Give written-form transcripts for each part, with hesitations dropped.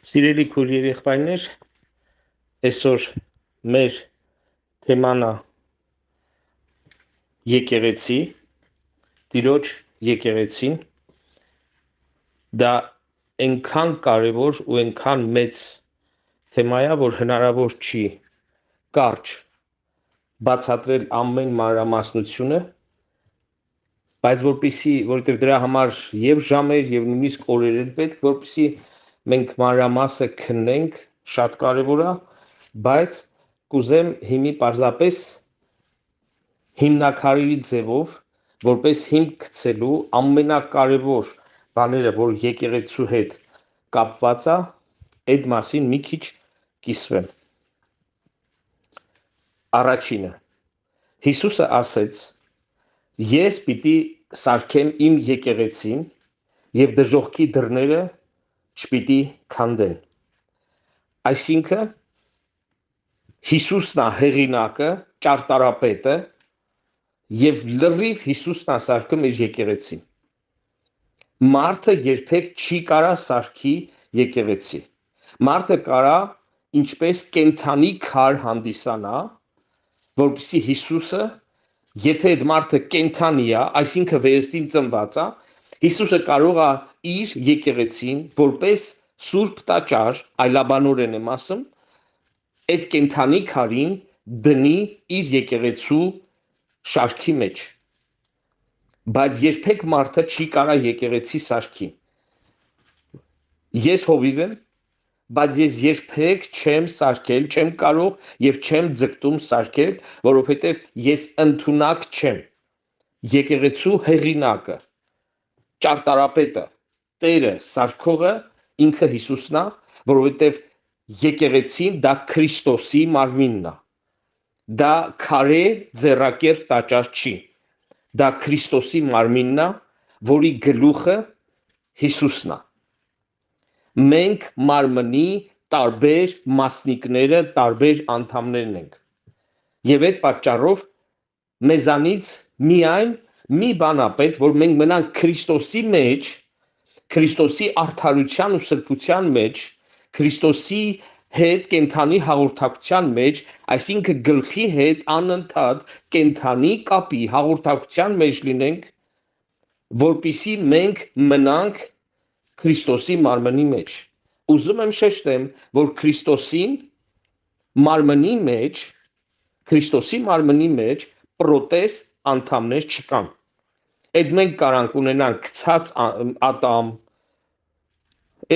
Սիրելի քույր երեխայներ, այսօր մեր թեման է եկեղեցի, Տիրոջ եկեղեցին, դա այնքան կարևոր ու այնքան մեծ թեմա է, որ հնարավոր չի կարճ բացատրել ամեն մանրամասնությունը, բայց որովհետև դրա համար եւ ժամեր եւ նույնիսկ օրեր են պետք, որպեսզի մենք մանրամասը քննենք, շատ կարևոր է, բայց կուզեմ հիմի պարզապես հիմնակարերի ձևով, որպես հիմք գցելու ամենակարևոր բաները, որ եկեղեցու հետ կապված է, այդ մասին մի քիչ կիսվեմ։ Առաջինը, Հիսուսը ասեց. Ես պիտի սարքեմ իմ եկեղեցին եւ դժոխքի դռները չպիտի քանդեն։ Այսինքն Հիսուսն է հեղինակը, ճարտարապետը եւ լրիվ Հիսուսն է սարքում իր եկեղեցին։ Մարդը երբեք չի կարա սարքի եկեղեցի։ Մարդը կարա ինչպես կենթանի քար հանդիսանա, որպեսզի Հիսուսը, եթե այդ մարդը կենթանի է, այսինքն վերստին ծնված է, Հիսուսը կարող է իր եկեղեցին որպես սուրբ տաճար, այլաբանորեն եմ ասում, այդ կենթանի քարին դնի իր եկեղեցու շարքի մեջ։ Բայց երբեք մարդը չի կարա եկեղեցի սարքի։ Ես հովիվ եմ, բայց ես երբեք չեմ սարքել, չեմ կարող եւ չեմ ձգտում սարքել, որովհետեւ ես ընդունակ չեմ։ Եկեղեցու հեղինակը, ճարտարապետը, Տերը, սարքողը ինքը Հիսուսն է, որովհետեւ եկեղեցին դա Քրիստոսի մարմինն է։ Դա քարե ձեռակեր տաճար չի։ Դա Քրիստոսի մարմինն է, որի գլուխը Հիսուսն է։ Մենք մարմնի տարբեր մասնիկները, տարբեր անդամներն ենք։ Եվ այդ պատճառով մեզանից միայն մի բան է պետք, որ մենք մնանք Քրիստոսի մեջ, Քրիստոսի արդարության ու սրբության մեջ, Քրիստոսի հետ կենթանի հաղորդակցության մեջ, այսինքն գլխի հետ անընդհատ կենթանի կապի հաղորդակցության մեջ լինենք, որպեսզի մենք մնանք Քրիստոսի մարմնի մեջ։ Ուզում եմ շեշտեմ, որ Քրիստոսի մարմնի մեջ պրոտեզ անդամներ չկան։ Այդ մենք կարող ունենանք գցած ատամ,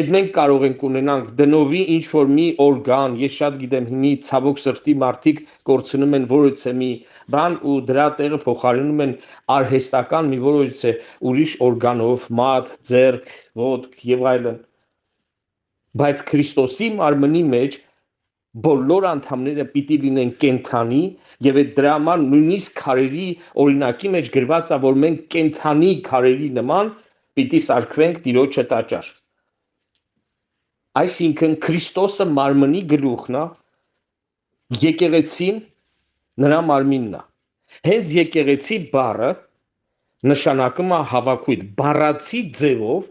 այդ մենք կարող ենք ունենանք դնովի ինչ-որ մի օրգան, ես շատ գիտեմ հիմի ցավոք սրտի մարդիկ կորցնում են որոցը մի բան ու դրա տեղը փոխարինում են արհեստական մի որոցը ուրիշ օրգանով, մատ, ձեռք, ոտք եւ այլն։ Բայց Քրիստոսի մարմնի մեջ բոլոր անդամները պիտի լինեն կենթանի եւ այդ դրա համար նույնիսկ քարերի օրինակի մեջ գրված է, որ մենք կենթանի քարերի նման պիտի սարքվենք Տիրոջը տաճար։ Այսինքն Քրիստոսը մարմնի գլուխն է, եկեղեցին նրա մարմինն է։ Հենց եկեղեցի բառը նշանակում է հավաքույթ, բառացի ձևով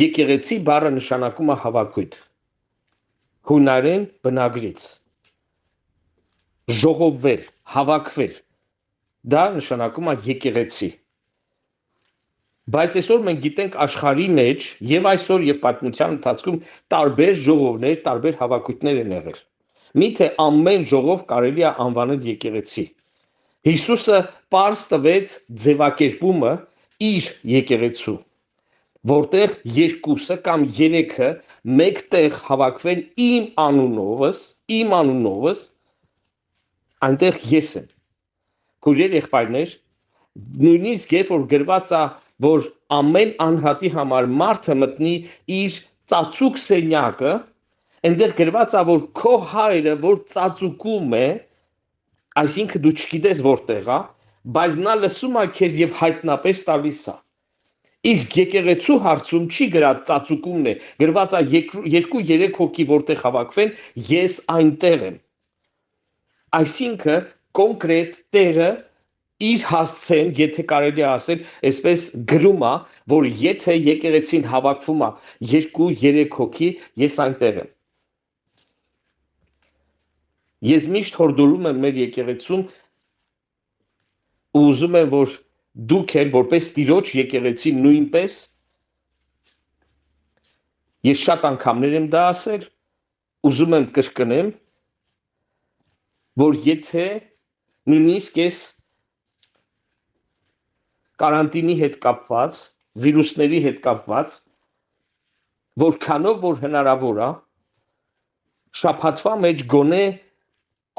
եկեղեցի բառը նշանակում է հավաքույթ։ Հունարեն բնագրից ժողովվել, հավաքվել, դա նշանակում է եկեղեցի։ Բայց այսօր մենք գիտենք աշխարհի մեջ եւ այսօր եւ պատմության ընթացքում տարբեր ժողովներ, տարբեր հավաքույթներ են եղել։ Միթե ամեն ժողով կարելի է անվանել եկեղեցի։ Հիսուսը պարզ տվեց ձևակերպումը իր եկեղեցու, որտեղ երկուսը կամ երեքը մեկտեղ հավաքվեն իմ անունովս, այնտեղ ես եմ։ Քույրեր եղբայրներ, նույնիսկ երբ որ գրված է, որ ամեն անհատի համար մարդը մտնի իր ծածուկ սենյակը, այնտեղ գրված է, որ քո հայրը, որ ծածուկում է, այսինքն դու չգիտես որտեղ է, բայց նա լսում է քեզ եւ հայտնապես տալիս է։ Իսկ եկեղեցու հարցում չի գրած ծածուկումն է, գրված է 2-3 հոգի որտեղ հավաքվեն, ես այնտեղ եմ։ Այսինքն կոնկրետ Տերը իր հասցեն, եթե կարելի է ասել, այսպես գրում է, որ եթե եկեղեցին հավաքվում է 2-3 հոգի, ես այնտեղ եմ։ Ես միշտ հորդորում եմ մեր եկեղեցում ու ուզում եմ, որ դուք էլ որպես Տիրոջ եկեղեցի նույնպես, ես շատ անգամներ եմ դա ասել, ուզում եմ կրկնեմ, որ եթե նույնիսկ ես կարանտինի հետ կապված, վիրուսների հետ կապված, որքանով որ հնարավոր է, շաբաթվա մեջ գոնե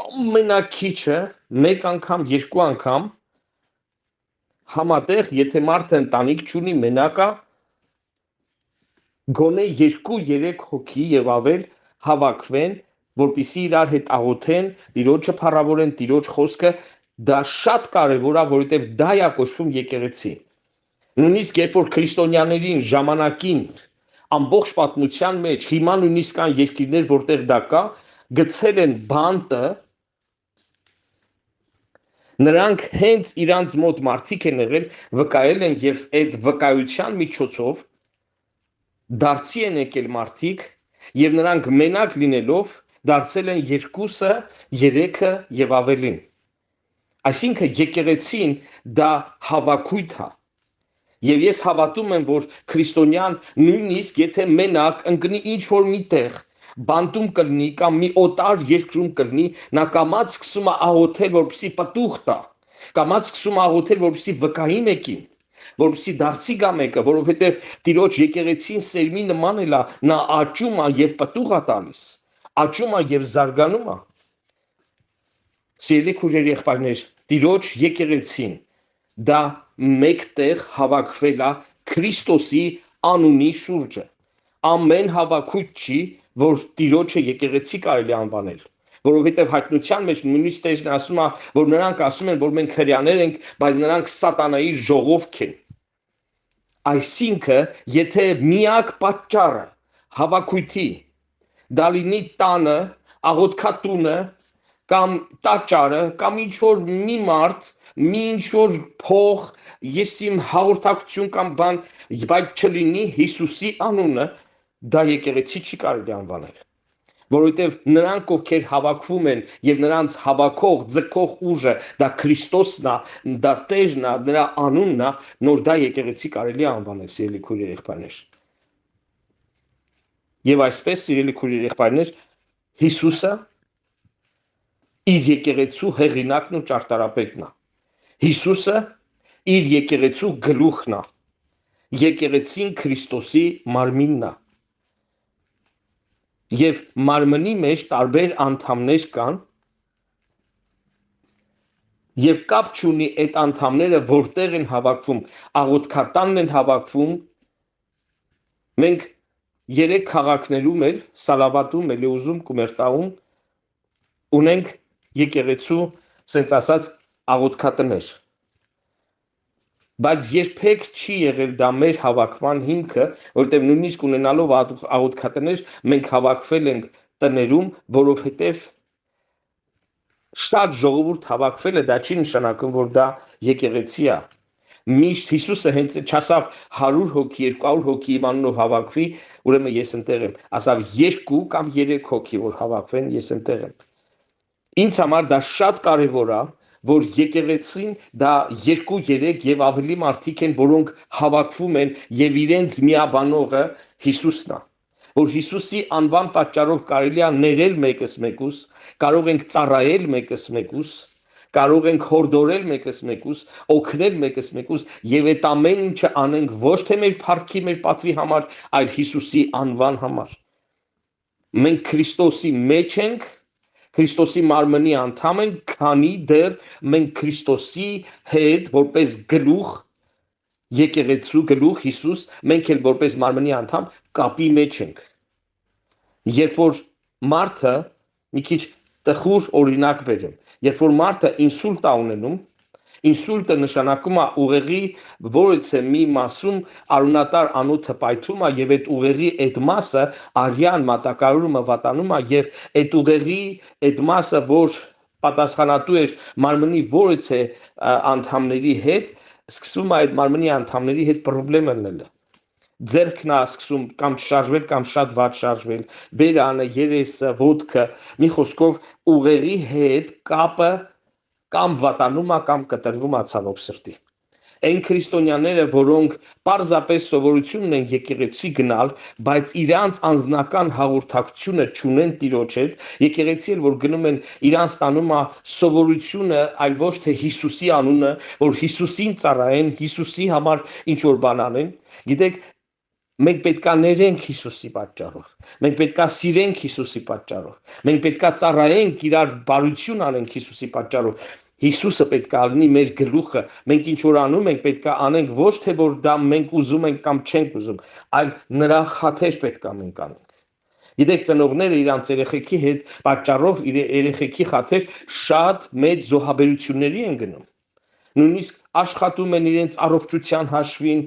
ամենակիչը մեկ անգամ, երկու անգամ համատեղ, եթե մարդը ընտանիք չունի, մենակ է, գոնե 2-3 հոգի եւ ավել հավաքվեն, որպիսի իրար հետ աղոթեն, Տիրոջը փառավորեն, Տիրոջ խոսքը, դա շատ կարևոր է, որովհետեւ դա է կոչվում եկեղեցի։ Նույնիսկ երբ որ քրիստոնյաներին ժամանակին ամբողջ պատմության մեջ հիմա նույնիսկ կան երկիրներ, որտեղ դա կա, գցել են բանտը, նրանք հենց իրանց մոտ մարդիկ են եղել, վկայել են եւ այդ վկայության միջոցով դարձի են եկել մարդիկ եւ նրանք մենակ լինելով դարձել են 2-ը, 3-ը եւ ավելին։ Այսինքն եկեղեցին դա հավաքույթ է։ Եվ ես հավատում եմ, որ քրիստոնյան նույնիսկ եթե մենակ ընկնի ինչ որ միտեղ, բանտում կլինի կամ մի օտար երկրում կլինի, նա կամած սկսում է աղոթել, որպեսզի պտուղ տա, կամած սկսում է աղոթել, որպեսզի վկայի մեկին, որպեսզի դարձի գա մեկը, որովհետև Տիրոջ եկեղեցին սերմի նման է, նա աճում է եւ պտուղ է տալիս, աճում է եւ զարգանում է։ Սիրելի քույրեր, եղբայրներ, Տիրոջ եկեղեցին դա մեկտեղ հավաքվել է Քրիստոսի անունի շուրջը։ Ամեն հավաքույթ չի, որ Տիրոջը եկեղեցի կարելի անվանել, որովհետև հայտնության մեջ նույնիսկ Տերն ասում է, որ նրանք ասում են, որ մենք հրեաներ ենք, բայց նրանք սատանայի ժողովք են։ Այսինքն, եթե միակ պատճառը հավաքույթի դա լինի տանը, աղոթքատունը կամ տաճարը կամ ինչ որ մի մարդ, մի ինչ որ փող, ես իմ հաղորդակցություն կամ բան, բայց չլինի Հիսուսի անունը, դա եկեղեցի չի կարելի անվանել, որովհետև նրանք ովքեր հավաքվում են եւ նրանց հավաքող, ձգող ուժը դա Քրիստոսն է, դա Տերն է, նրա անունն է, նոր դա եկեղեցի կարելի անվանել, սիրելի քույրեր եղբայրներ։ Եվ այսպես, սիրելի քույրեր եղբայրներ, Հիսուսը իր եկեղեցու հեղինակն ու ճարտարապետն է։ Հիսուսը իր եկեղեցու գլուխն է։ Եկեղեցին Քրիստոսի մարմինն է։ Եվ մարմնի մեջ տարբեր անդամներ կան, եւ կապ չունի այդ անդամները որտեղ են հավաքվում, աղոթքատանն են հավաքվում։ Մենք 3 քաղաքներում էլ, Սալավատում, Էլեուզում, Կումերտաում ունենք եկեղեցու, ասենց ասած, աղոթքատներ։ Բայց երբեք չի եղել դա մեր հավաքման հիմքը, որովհետև նույնիսկ ունենալով աղոթքատներ, մենք հավաքվել ենք տներում, որովհետև շատ ժողովուրդ հավաքվելը դա չի նշանակում, որ դա եկեղեցի է։ Միշտ Հիսուսը հենց չասավ 100 հոգի, 200 հոգի իմ անունով հավաքվի, ուրեմն ես ընտեղ եմ, ասավ 2 կամ 3 հոգի որ հավաքվեն, ես ընտեղ եմ։ Ինձ համար դա շատ կարևոր է, որ եկեղեցին դա 2-3 եւ ավելի մարդիկ են, որոնք հավաքվում են եւ իրենց միաբանողը Հիսուսն է, որ Հիսուսի անվան պատճառով կարելի է ներել մեկս մեկուս, կարող ենք ծառայել մեկս մեկուս, կարող ենք հորդորել մեկս մեկուս, օգնել մեկս մեկուս եւ այդ ամեն ինչը անենք ոչ թե մեր փառքի, մեր պատվի համար, այլ Հիսուսի անվան համար։ Մենք Քրիստոսի մեջ ենք, Քրիստոսի մարմնի անդամ ենք, քանի դեռ մենք Քրիստոսի հետ որպես գլուխ, եկեղեցու գլուխ Հիսուս, մենք էլ որպես մարմնի անդամ կապի մեջ ենք։ Երբ որ մարդը մի քիչ տխուր օրինակ բերեմ, երբ որ մարդը ինսուլտ է ունենում, ինսուլտը նշանակում է ուղեղի որևէ մի մասում արունատար անոթը պայթում է եւ այդ ուղեղի այդ մասը արյան մատակարարումը վատանում է եւ այդ ուղեղի այդ մասը որ պատասխանատու էր մարմնի որևէ անդամների հետ, սկսում է այդ մարմնի անդամների հետ խնդրեմ լինել։ Ձերքն է սկսում կամ շարժվել կամ շատ վատ շարժվել, բերանը, երեսը, ոտքը, մի խոսքով ուղեղի հետ կապը կամ վատանում է կամ կտրվում է ցավոք սրտի։ Այն քրիստոնյաները, որոնք պարզապես սովորություն ունեն եկեղեցի գնալ, բայց իրանց անձնական հաղորդակցությունը չունեն Տիրոջ հետ, եկեղեցի էլ որ գնում են, իրանց տանում է սովորությունը, այլ ոչ թե Հիսուսի անունը, որ Հիսուսին ծառայեն, Հիսուսի համար ինչ որ բան անեն։ Գիտեք, մենք պետքա ներենք Հիսուսի պատճառով։ Մենք պետքա սիրենք Հիսուսի պատճառով։ Մենք պետքա ծառայենք, իրար բարություն անենք Հիսուսի պատճառով։ Հիսուսը պետք է լինի մեր գլուխը, մենք ինչ որ անում ենք, պետք է անենք ոչ թե որ դա մենք ուզում ենք կամ չենք ուզում, այլ նրա խաթեր պետք է մենք անենք։ Գիտեք, ծնողները իրանց երեխեքի հետ պատճառով իր երեխեքի խաթեր շատ մեծ զոհաբերությունների են գնում։ Նույնիսկ աշխատում են իրենց առողջության հաշվին,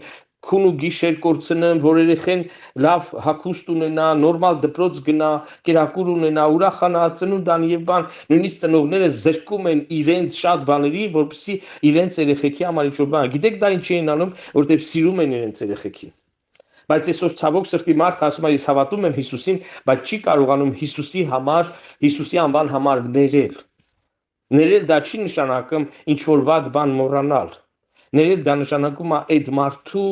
քուն ու գիշեր կորցնեն, որ երեխեն լավ հագուստ ունենա, նորմալ դպրոց գնա, կերակուր ունենա, ուրախանա, ծնունդ անի եւ բան, նույնիսկ ծնողները զրկում են իրենց շատ բաների, որպեսզի իրենց երեխեքի համար ինչ-որ բան։ Գիտեք դա ինչի են անում, որտեղ սիրում են իրենց երեխեքին։ Բայց այսօր ցավոք սրտի մարդ ասում է, ես հավատում եմ Հիսուսին, բայց չի կարողանում Հիսուսի համար, Հիսուսի անվան համար ներել։ Ներել դա չի նշանակում ինչ որ վատ բան մոռանալ։ Ներել դա նշանակում է այդ մարդու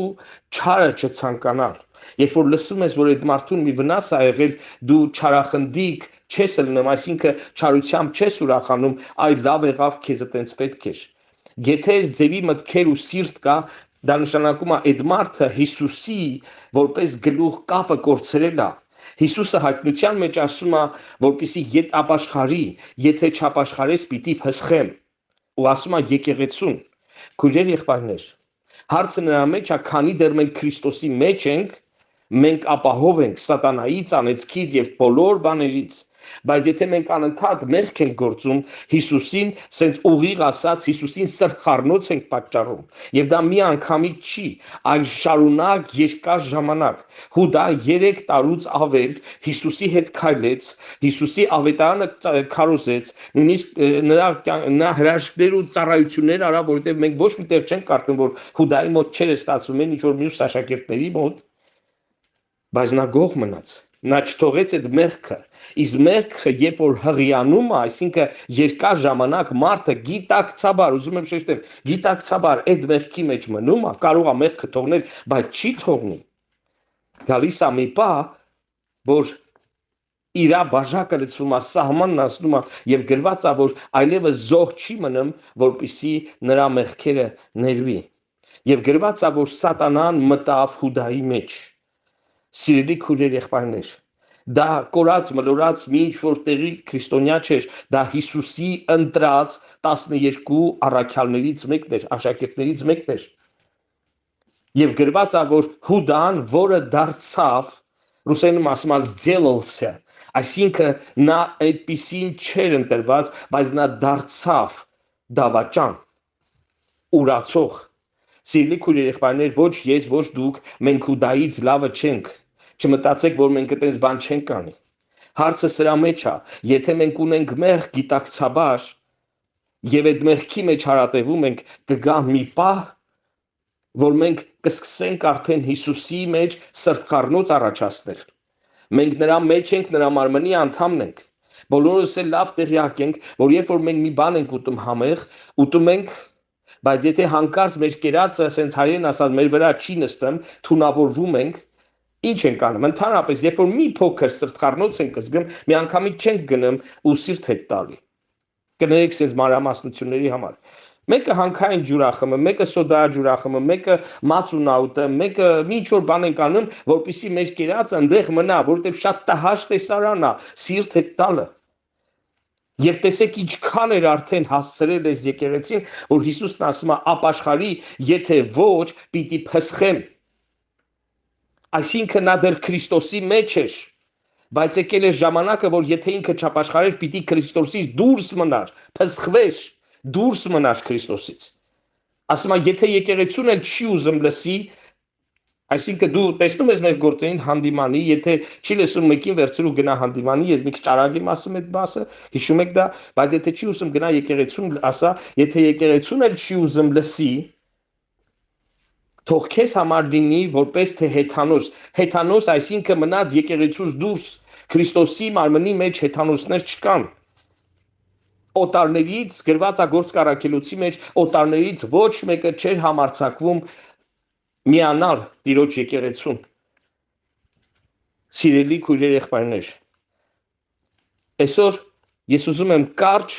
չարը չցանկանալ։ Երբ որ լսում ես, որ այդ մարդուն մի վնաս ա եղել, դու չարախնդիկ չես լինում, այսինքն չարությամբ չես ուրախանում, այլ լավ եղավ քեզ այտենց պետք էր։ Եթե ձևի մտքեր ու սիրտ կա, դա նշանակում է այդ մարդը Հիսուսի որպես գլուխ կապը կորցրել է։ Հիսուսը հայտնության մեջ ասում է, որպեսի ետ ապաշխարի, եթե չապաշխարես պիտի փսխեմ։ Ու ասում է եկեղեցուն, քույրեր եղբայրներ, հարցը նրա մեջ է, քանի դեռ մենք Քրիստոսի մեջ ենք, մենք ապահով ենք սատանայից, անեծքից եւ բոլոր բաներից, բայց եթե մենք անընդհատ մեղք ենք գործում Հիսուսին, սենց ուղիղ ասած Հիսուսին սրտխառնոց ենք պատճառում, եւ դա մի անգամից չի, այլ շարունակ երկար ժամանակ։ Հուդա 3 տարուց ավել Հիսուսի հետ քայլեց, Հիսուսի ավետարանը քարոզեց, նույնիսկ նա հրաշքներ ու ծառայություններ արա, որովհետեւ մենք ոչ մի տեղ չենք կարդում, որ Հուդայի մոտ չէր ստացվում են ինչ որ մյուս աշակերտների մոտ, բայց նա գող մնաց, նա չթողեց այդ մեղքը, իսկ մեղքը երբ որ հղիանում է, այսինքն երկար ժամանակ մարդը գիտակցաբար, ուզում եմ շեշտեմ, գիտակցաբար այդ մեղքի մեջ մնում է, կարող է մեղքը թողնել, բայց չի թողնում։ Գալիս է մի պահ, որ իրա բաժակը լցվում է, սահմանն ասնում է եւ գրված է, որ այլևս զոհ չի մնում, որպեսի նրա մեղքերը ներվի։ Եվ գրված է, որ սատանան մտավ Հուդայի մեջ։ Սիրելի քույրեր եղբայրներ, դա կորած մլորած մի ինչ որ տեղի քրիստոնյա չէր, դա Հիսուսի ընտրած 12 առաքյալներից մեկն էր, աշակերտներից մեկն էր։ Եվ գրված է, որ Հուդան, որը դարձավ, ռուսերենում ասում է «сделался», այսինքն նա այդպիսին չէր ընտրված, բայց նա դարձավ դավաճան, ուրացող։ Սիրելի քույրեր եղբայրներ, ոչ ես, ոչ դուք, մենք Հուդայից լավը չենք։ Չմտածեք, որ մենք այդպես բան չենք անի։ Հարցը սրա մեջ է, եթե մենք ունենք մեղք գիտակցաբար եւ այդ մեղքի մեջ հարատևում ենք, կգա մի պահ, որ մենք կսկսենք արդեն Հիսուսի մեջ սրտխառնոց առաջացնել։ Մենք նրա մեջ ենք, նրա մարմնի անդամն ենք։ Բոլորս էլ լավ տեղյակ ենք, որ երբ որ մենք մի բան ենք ուտում համեղ, ուտում ենք, բայց եթե հանկարծ մեր կերածը, ասենց հայերեն ասած, մեր վրա չի նստում, թունավորվում ենք, ինչ ենք անում։ Ընդհանրապես, երբ որ մի փոքր սրտխառնոց ենք զգում, մի անգամից չենք գնում ու սիրտ հետ տալի։ Կներեք sense մանրամասնությունների համար։ Մեկը հանքային ջուրախմը, մեկը սոդա ջուրախմը, մեկը մածունաուտը, մեկը ինչ որ բան ենք անում, որպեսզի մեր կերածը այնտեղ մնա, որովհետև շատ տհաճ տեսարան է սիրտ հետ տալը։ Եվ տեսեք ինչքան էր արդեն հասցրել այս եկեղեցին, որ Հիսուսն ասում է ապաշխարի, եթե ոչ, պիտի փսխեմ։ Այսինքն նա դեռ Քրիստոսի մեջ էր, բայց եկել է ժամանակը, որ եթե ինքը չապաշխարեր, պիտի Քրիստոսից դուրս մնար, փսխվեր, դուրս մնար Քրիստոսից։ Ասում է, եթե եկեղեցուն էլ չի ուզում լսի, Այսինքն դու տեսնում ես մեր գործերին հանդիմանի, եթե չի լսում մեկին վերցրու գնա հանդիմանի, ես մի քիչ արագ եմ ասում այդ բասը, հիշում եք դա, բայց եթե չի ուզում գնա եկեղեցուն ասա, եթե եկեղեցուն էլ չի ուզում լսի, թող քեզ համար լինի որպես թե հեթանոս, հեթանոս այսինքն մնաց եկեղեցուց դուրս, Քրիստոսի մարմնի մեջ հեթանոսներ չկան։ Օտարներից գրված է Գործք առաքելոցի մեջ, օտարներից ոչ մեկը չէր համարձակվում միանալ Տիրոջ եկեղեցուն։ Սիրելի քույրեր, եղբայրներ, այսօր ես ուզում եմ կարճ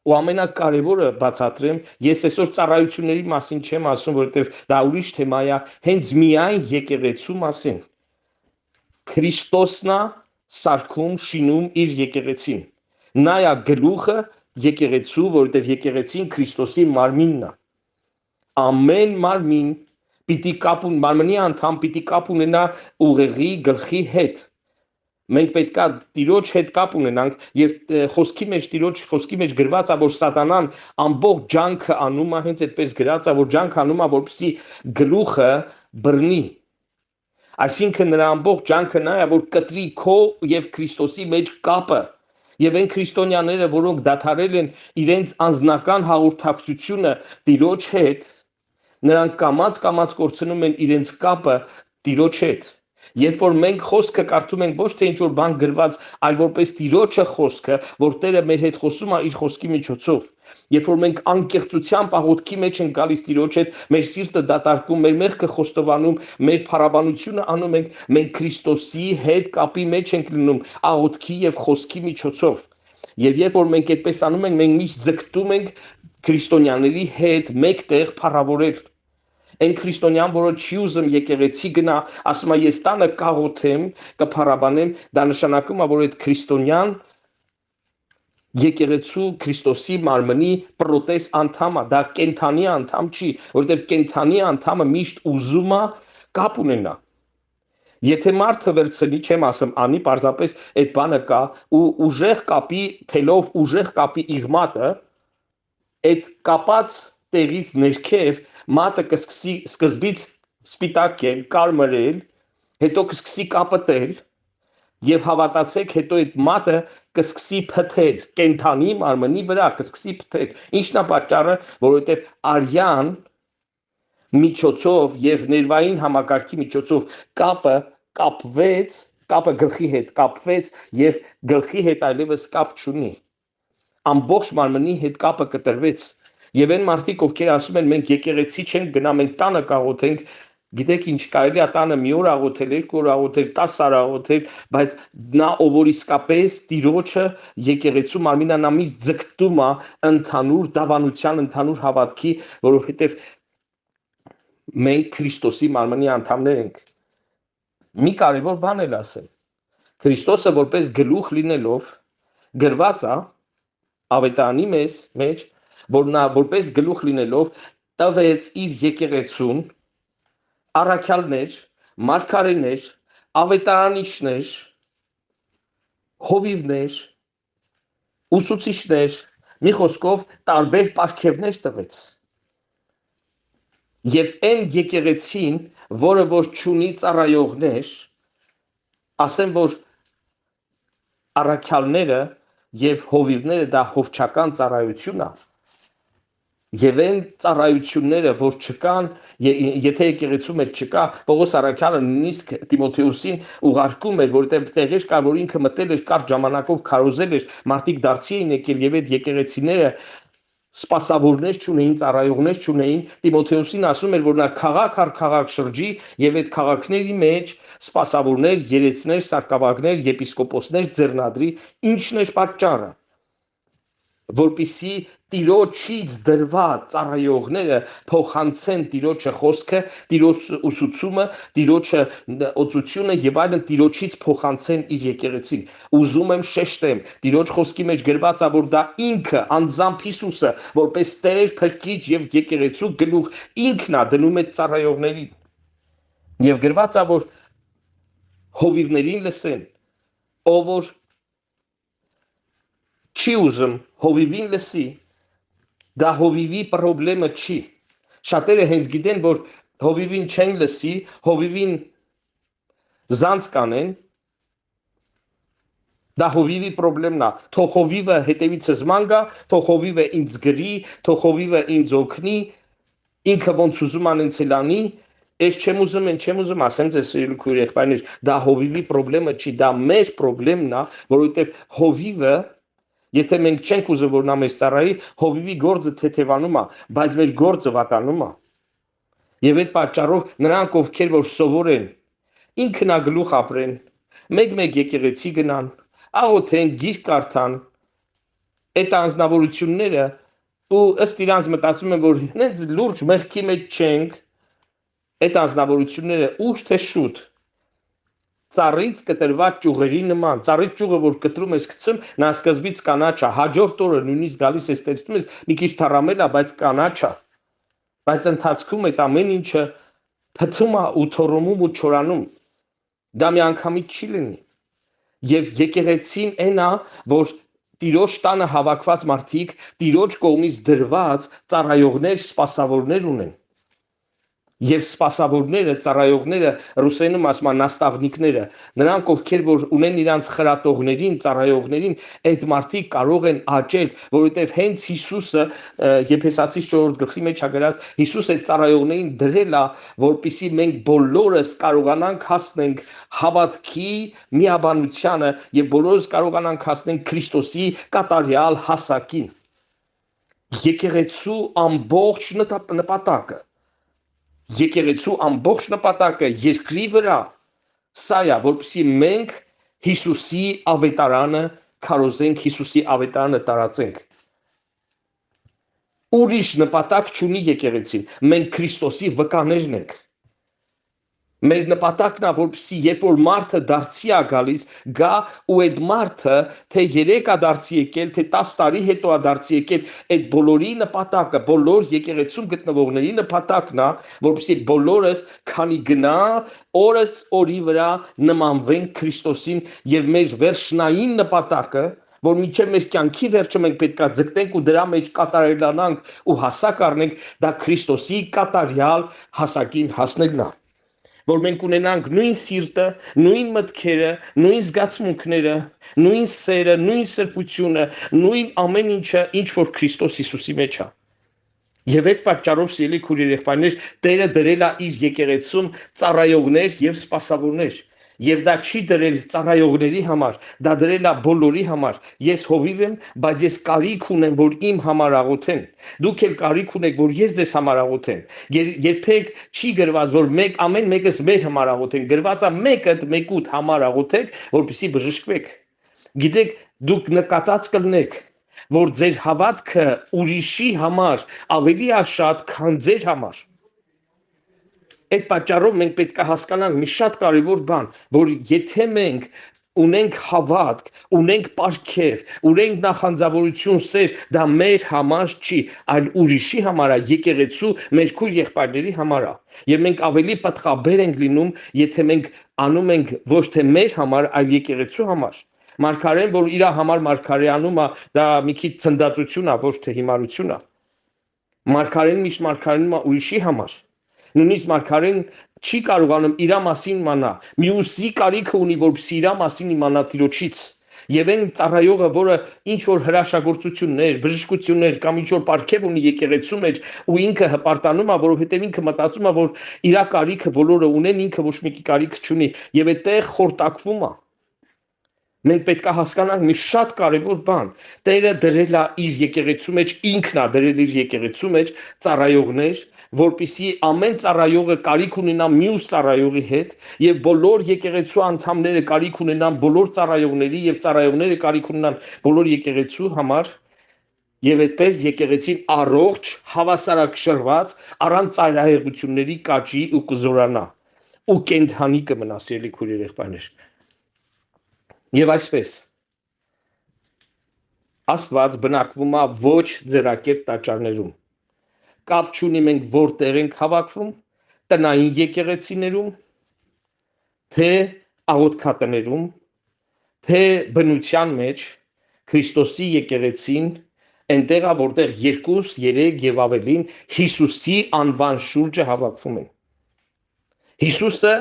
ու ամենակարևորը բացատրեմ, ես այսօր ծառայությունների մասին չեմ ասում, որովհետև դա ուրիշ թեմա է, հենց միայն եկեղեցու մասին։ Քրիստոսն է սարքում, շինում իր եկեղեցին։ Նա է գլուխը եկեղեցու, որովհետև եկեղեցին Քրիստոսի մարմինն է։ Ամեն մարմին պիտի մարմնի անդամ պիտի կապ ունենա ուղեղի գլխի հետ։ Մենք պետքա Տիրոջ հետ կապ ունենանք եւ խոսքի մեջ Տիրոջ խոսքի մեջ գրված է, որ սատանան ամբողջ ջանքը անում է, հենց այդպես գրած է, որ ջանք անում է, որպեսզի գլուխը բռնի։ Այսինքն նրա ամբողջ ջանքը նա է, որ կտրի քո եւ Քրիստոսի մեջ կապը։ Եվ այն քրիստոնյաները, որոնք դադարել են իրենց անձնական հաղորդակցությունը Տիրոջ հետ, նրանք կամաց կորցնում են իրենց կապը Տիրոջ հետ։ Երբ որ մենք խոսքը կարդում ենք ոչ թե ինչ որ բան գրված, այլ որպես Տիրոջը խոսքը, որ Տերը մեր հետ խոսում է իր խոսքի միջոցով։ Երբ որ մենք անկեղծությամբ աղոթքի մեջ ենք գալիս Տիրոջ հետ, մեր սիրտը դատարկում, մեր մեղքը խոստովանում, մեր փառաբանությունը անում ենք, մենք Քրիստոսի հետ կապի մեջ ենք լինում աղոթքի եւ խոսքի միջոցով։ Եվ երբ որ մենք այդպես անում ենք, մենք միշտ ձգտում ենք քրիստոնյաների հետ մեկտեղ փառավորել։ Այն քրիստոնյան, որը չի ուզում եկեղեցի գնա, ասում է ես տանը կաղոթեմ, կփառաբանեմ, դա նշանակում է, որ այդ քրիստոնյան եկեղեցու Քրիստոսի մարմնի պրոտես անդամ է, դա կենթանի անդամ չի, որովհետև կենթանի անդամը միշտ ուզում է կապ ունենա։ Եթե մարդը վերցնի, չեմ ասում անի, պարզապես այդ բանը կա ու ուժեղ կապի թելով ուժեղ կապի իր մատը, այդ կապած տեղից ներքև մատը կսկսի սկզբից սպիտակել, կարմրել, հետո կսկսի կապտել եւ հավատացեք, հետո այդ մատը կսկսի փթել, կենթանի մարմնի վրա կսկսի փթել։ Ինչն է պատճառը, որովհետեւ արյան միջոցով եւ ներվային համակարգի միջոցով կապը գլխի հետ կապվեց եւ գլխի հետ այլևս կապ չունի։ Ամբողջ մարմնի հետ կապը կտրվեց։ Եվ այն մարդիկ, ովքեր ասում են մենք եկեղեցի չենք գնա, մենք տանը կաղոթենք, գիտեք ինչ, կարելի է տանը մի օր աղոթել, 2 օր աղոթել, 10 օր աղոթել, բայց նա ով որ իսկապես Տիրոջը եկեղեցու մարմինը նա միշտ ձգտում է ընդհանուր դավանության, ընդհանուր հավատքի, որովհետև մենք Քրիստոսի մարմնի անդամներ ենք։ Մի կարևոր բան էլ ասեմ։ Քրիստոսը որպես գլուխ լինելով գրված է Ավետարանի մեջ, որ նա որպես գլուխ լինելով տվեց իր եկեղեցուն առաքյալներ, մարգարեներ, ավետարանիչներ, հովիվներ, ուսուցիչներ, մի խոսքով տարբեր պարգևներ տվեց։ Եվ այն եկեղեցին, որը որ չունի ծառայողներ, ասեմ որ առաքյալները եւ հովիվները դա հովչական ծառայություն է։ Եվ այն ծառայությունները, որ չկան, եթե եկեղեցու մեջ չկա, Պողոս առաքյալը նույնիսկ Տիմոթեոսին ուղարկում էր, որտեղ տեղեր կար, որ ինքը մտել էր կարճ ժամանակով քարոզել էր, մարդիկ դարձի էին եկել եւ այդ եկեղեցիները սպասավորներ չունեին, ծառայողներ չունեին, Տիմոթեոսին ասում էր, որ նա քաղաք առ քաղաք շրջի եւ այդ քաղաքների մեջ սպասավորներ, երեցներ, սարկավագներ, եպիսկոպոսներ ձեռնադրի, ինչն էր պատճառը, որպիսի Տիրոջից դրված ծառայողները փոխանցեն Տիրոջը խոսքը, Տիրոջ ուսուցումը, Տիրոջը օծությունը եւ այլն Տիրոջից փոխանցեն իր եկեղեցին։ Ուզում եմ շեշտեմ, Տիրոջ խոսքի մեջ գրված է, որ դա ինքը անձամբ Հիսուսը, որպես Տեր, Փրկիչ եւ եկեղեցու գլուխ, ինքն է դնում այդ ծառայողներին։ Եվ գրված է, որ հովիվներին լսեն, ով որ չի ուզում հովիվին լսի, դա հովիվի պրոբլեմը չի։ Շատերը հենց գիտեն, որ հովիվին չեն լսի, հովիվին զանց կանեն, դա հովիվի պրոբլեմն է, թող հովիվը հետևիցս ման գա, թող հովիվը ինձ գրի, թող հովիվը ինձ օգնի, ինքը ոնց ուզում անեցել անի, ես չեմ ուզում, են չեմ ուզում, ասեմ ձեզ սիրելի քույր եղբայրներ, դա հովիվի պրոբլեմը չի, դա մեր պրոբլեմն է, որովհետև հովիվը, եթե մենք չենք ուզում, որ նա մեզ ծառայի, հովիվի գործը թեթևանում է, բայց մեր գործը վատանում է։ Եվ այդ պատճառով նրանք, ովքեր որ սովոր են, ինքնագլուխ ապրեն, մեկ-մեկ եկեղեցի գնան, աղոթեն, գիրք կարդան, այդ անձնավորությունները ու ըստ իրանց մտածում են, որ հենց լուրջ մեղքի մեջ չենք, այդ անձնավորությունները ուշ թե շուտ ծառից կտրված ճյուղերի նման, ծառից ճյուղը որ կտրում ես գցում, նա սկզբից կանաչ է, հաջորդ օրը նույնիսկ գալիս ես տեսնում ես մի քիչ թառամել է, բայց կանաչ է, բայց ընթացքում այդ ամեն ինչը փթում է ու թորոմում ու չորանում, դա մի անգամից չի լինի, եւ եկեղեցին այն է, որ Տիրոջ տանը հավաքված մարդիկ Տիրոջ կողմից դրված ծառայողներ, սպասավորներ ունեն։ Եվ սպասավորները, ծառայողները, ռուսերենում ասում են նաստավնիկները, նրանք ովքեր որ ունեն իրանց խրատողներին, ծառայողներին, այդ մարդիկ կարող են աճել, որովհետև հենց Հիսուսը Եփեսացիս 4-րդ գլխի մեջ ագրած Հիսուսը ծառայողներին դրել է, որպեսզի մենք բոլորս կարողանանք հասնենք հավատքի միաբանությանը եւ բոլորս կարողանանք հասնենք Քրիստոսի կատարյալ հասակին։ Եկեղեցու ամբողջ նպատակը Եկեղեցու ամբողջ նպատակը երկրի վրա սա է, որպեսզի մենք Հիսուսի ավետարանը քարոզենք, Հիսուսի ավետարանը տարածենք։ Ուրիշ նպատակ չունի եկեղեցին, մենք Քրիստոսի վկաներն ենք։ Մեր նպատակն է, որպեսզի երբ որ մարդը դարձի է գալիս, գա ու այդ մարդը թե 3 է դարձի եկել, թե 10 տարի հետո է դարձի եկել, այդ բոլորի նպատակը, բոլոր եկեղեցում գտնվողների նպատակն է, որպեսզի բոլորս քանի գնա օրս օրի վրա նմանվենք Քրիստոսին եւ մեր վերջնային նպատակը, որ մինչև մեր կյանքի վերջը մենք պետք է ձգտենք ու դրա մեջ կատարելանանք ու հասակ առնենք, դա Քրիստոսի կատարյալ հասակին հասնելն է։ Որ մենք ունենանք նույն սիրտը, նույն մտքերը, նույն զգացմունքները, նույն սերը, նույն սրբությունը, նույն ամեն ինչը, ինչ որ Քրիստոս Հիսուսի մեջ է։ Եվ այդ պատճառով սիրելի քույր եղբայրներ, Տերը դրել է իր եկեղեցում ծառայողներ եւ սպասավորներ։ Եվ դա չի դրել ծառայողների համար, դա դրել է բոլորի համար։ Ես հովիվ եմ, բայց ես կարիք ունեմ, որ իմ համար աղոթեն։ Դուք էլ կարիք ունեք, որ ես ձեզ համար աղոթեմ։ Երբեք չի գրված, որ ամեն մեկս մեր համար աղոթեն։ Գրված է մեկուտ համար աղոթեք, որպեսզի բժշկվեք։ Գիտեք, դուք նկատած կլինեք, որ ձեր հավատքը ուրիշի համար ավելի է շատ, քան ձեր համար։ Այդ պատճառով մենք պետք է հասկանանք մի շատ կարևոր բան, որ եթե մենք ունենք հավատք, ունենք պարգև, ունենք նախանձավորություն, սեր, դա մեր համար չի, այլ ուրիշի համար է, եկեղեցու մեր քույր եղբայրների համար է։ Եվ մենք ավելի պատղաբեր ենք լինում, եթե մենք անում ենք ոչ թե մեր համար, այլ եկեղեցու համար։ Մարգարեն, որ իր համար մարգարեանում է, դա մի քիչ ցնդատություն է, ոչ թե հիմարություն է։ Մարգարեն միշտ մարգարենում է ուրիշի համար։ Նույնիսկ մարգարեն չի կարողանում իր մասին իմանա, մյուսի կարիքը ունի, որպեսզի իր մասին իմանա Տիրոջից։ Եվ այն ծառայողը, որը ինչ որ հրաշագործություններ, բժշկություններ կամ ինչ որ պարգև ունի եկեղեցու մեջ ու ինքը հպարտանում է, որովհետև ինքը մտածում է, որ իր կարիքը բոլորը ունեն, ինքը ոչ մեկի կարիքը չունի, եւ այդտեղ խորտակվում է։ Մենք պետք է հասկանանք մի շատ կարևոր բան։ Տերը դրել է իր եկեղեցու մեջ, ինքն է դրել իր եկեղեցու մեջ ծառայողներ, որպեսզի ամեն ծառայողը կարիք ունենա մյուս ծառայողի հետ եւ բոլոր եկեղեցու անդամները կարիք ունենան բոլոր ծառայողների եւ ծառայողները կարիք ունենան բոլոր եկեղեցու համար եւ այդպես եկեղեցին առողջ, հավասարակշռված, առանց ծայրահեղությունների կաճի ու կզորանա ու կենթանի կմնա սիրելի քույր եղբայրներ։ Եվ այսպես Աստված բնակվում է ոչ ձեռակերտ տաճարներում։ Կապ չունի մենք որտեղ ենք հավաքվում, տնային եկեղեցիներում, թե աղոթքատներում, թե բնության մեջ, Քրիստոսի եկեղեցին այնտեղ է, որտեղ 2, 3 եւ ավելին Հիսուսի անվան շուրջը հավաքվում են։ Հիսուսը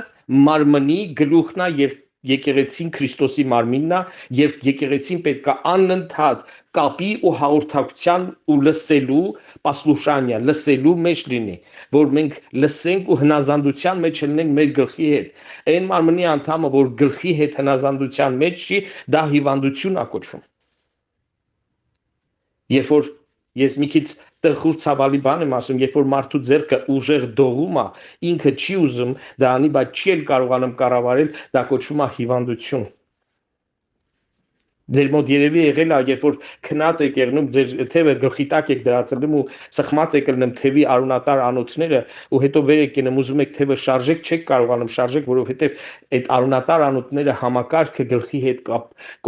մարմնի գլուխն է եւ եկեղեցին Քրիստոսի մարմինն է եւ եկեղեցին պետքա անընդհատ կապի ու հաղորդակցության ու լսելու պասլուշանիա լսելու մեջ լինի, որ մենք լսենք ու հնազանդության մեջ լինենք մեր գլխի հետ։ Այն մարմնի անդամը, որ գլխի հետ հնազանդության մեջ չի, դա հիվանդություն է կոչվում։ Երբ որ ես մի քիչ տխուր ցավալի բան եմ ասում, երբ որ մարդու ձեռքը ուժեղ դողում է, ինքը չի ուզում դա անի, բայց չի էլ կարողանում կառավարել, դա կոչվում է հիվանդություն։ Ձեր մոտ երևի եղել է, երբ որ քնած եք եղնում, ձեր թևը գլխի տակ եք դրածնում ու սխմած եք ելնում թևի արունատար անոթները, ու հետո վեր եք գնում, ուզում եք թևը շարժեք, չեք կարողանում շարժեք, որովհետև այդ արունատար անոթները համակարգը գլխի հետ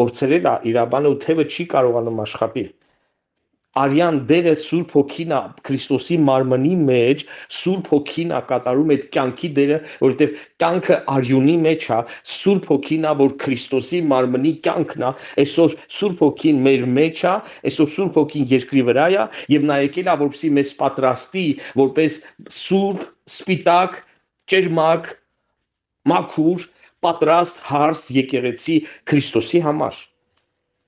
կորցրել է իր բանը ու թևը չի կարողանում աշխատել։ Արյան դերը Սուրբ Հոգին է Քրիստոսի մարմնի մեջ, Սուրբ Հոգին է կատարում այդ կյանքի դերը, որովհետև կյանքը արյունի մեջ է, Սուրբ Հոգին է, որ Քրիստոսի մարմնի կյանքն է, այսօր Սուրբ Հոգին մեր մեջ է, այսօր Սուրբ Հոգին երկրի վրա է եւ նա եկել է, որպեսզի մեզ պատրաստի որպես սուրբ, սպիտակ, ճերմակ, մաքուր, պատրաստ հարս եկեղեցի Քրիստոսի համար։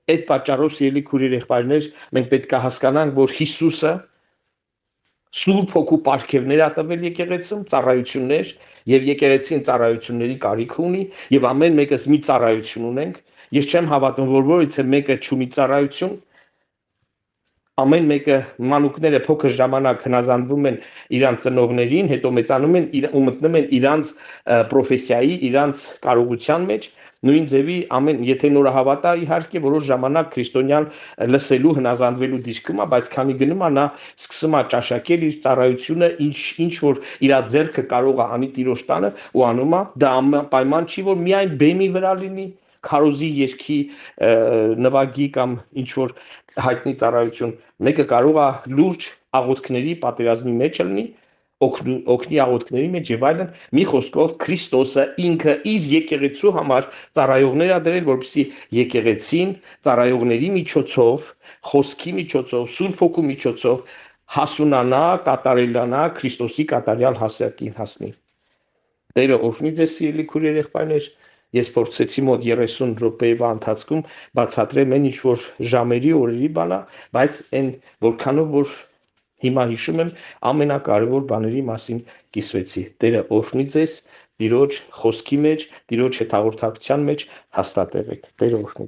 Այդ պատճառով սիրելի քույրեր եղբայրներ, մենք պետք է հասկանանք, որ Հիսուսը Սուրբ Հոգու պարգևներ ա տվել եկեղեցում, ծառայություններ, եւ եկեղեցին ծառայությունների կարիք ունի, եւ ամեն մեկս մի ծառայություն ունենք։ Ես չեմ հավատում, որ որից մեկը չունի ծառայություն։ Ամեն մեկը մանուկները փոքր ժամանակ հնազանդվում են իրանց ծնողներին, հետո մեծանում են ու մտնում են իրանց պրոֆեսիայի, իրանց կարողության մեջ։ Նույն ձևի ամեն, եթե նորահավատա իհարկե որոշ ժամանակ քրիստոնյան լսելու հնազանդվելու դիրքում է, բայց քանի գնում է նա սկսում է ճաշակել իր ծառայությունը, ինչ որ իր ձեռքը կարող է անի Տիրոջ տանը ու անում է, դա պայման չի, որ միայն բեմի վրա լինի, քարոզի երգի նվագի կամ ինչ որ հայտնի ծառայություն, մեկը կարող է լուրջ աղոթքների պատերազմի մեջ լինի, օգնի աղոթքների մեջ եւ այլն, մի խոսքով Քրիստոսը ինքը իր եկեղեցու համար ծառայողներ ա դրել, որպեսզի եկեղեցին ծառայողների միջոցով, խոսքի միջոցով, Սուրբ Հոգու միջոցով հասունանա, կատարելանա Քրիստոսի կատարյալ հասակին հասնի։ Տերը օրհնի ձեզ սիրելի քույրեր եղբայրներ, ես փորձեցի մոտ 30 րոպեվա ընթացքում բացատրեմ այն ինչ որ ժամերի օրերի բանա, բայց այն որքանով որ հիմա հիշում եմ ամենակարևոր բաների մասին կիսվեցի։ Տերը օրհնի ձեզ, Տիրոջ խոսքի մեջ, Տիրոջ հետ հաղորդակցության մեջ հաստատեղեք։ Տերը օրհնի